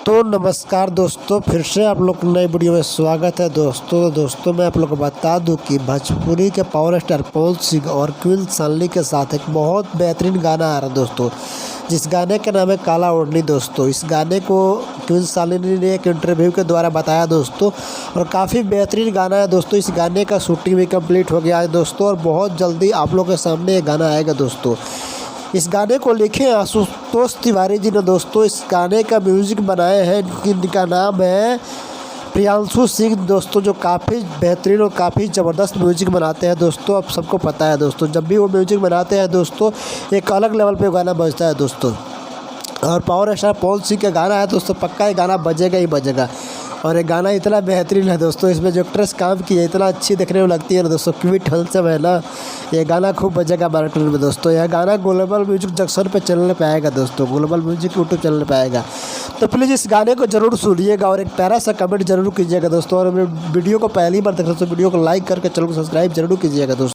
तो नमस्कार दोस्तों, फिर से आप लोग को नई वीडियो में स्वागत है। दोस्तों मैं आप लोग को बता दूं कि भोजपुरी के पावर स्टार पवन सिंह और क्वीन सानवी के साथ एक बहुत बेहतरीन गाना आ रहा है दोस्तों, जिस गाने का नाम है काला ओढ़नी। दोस्तों इस गाने को क्वीन सानवी ने एक इंटरव्यू के द्वारा बताया दोस्तों, और काफ़ी बेहतरीन गाना है दोस्तों। इस गाने का शूटिंग भी कंप्लीट हो गया है दोस्तों, और बहुत जल्दी आप लोग के सामने ये गाना आएगा दोस्तों। इस गाने को लिखे आशुतोष तिवारी जी ने दोस्तों। इस गाने का म्यूज़िक बनाए हैं, इनका नाम है प्रियांशु सिंह दोस्तों, जो काफ़ी बेहतरीन और काफ़ी ज़बरदस्त म्यूज़िक बनाते हैं दोस्तों। अब सबको पता है दोस्तों, जब भी वो म्यूज़िक बनाते हैं दोस्तों, एक अलग लेवल पे गाना बजता है दोस्तों। और पावर स्टार पवन सिंह का गाना है दोस्तों, पक्का ये गाना बजेगा ही बजेगा। और ये गाना इतना बेहतरीन है दोस्तों, इसमें जो एक्ट्रेस काम की है इतना अच्छी देखने में लगती है ना दोस्तों, क्यूट हैंडसम है ना। ये गाना खूब बजेगा मार्केट में दोस्तों। यह गाना ग्लोबल म्यूजिक जंक्शन पे चलने पे आएगा दोस्तों, ग्लोबल म्यूजिक यूट्यूब चैनल पे आएगा। तो प्लीज़ इस गाने को जरूर सुनिएगा और एक प्यारा सा कमेंट जरूर कीजिएगा दोस्तों। और मेरे वीडियो को पहली बार देख रहे हो तो वीडियो को लाइक करके चैनल को सब्सक्राइब जरूर कीजिएगा दोस्तों।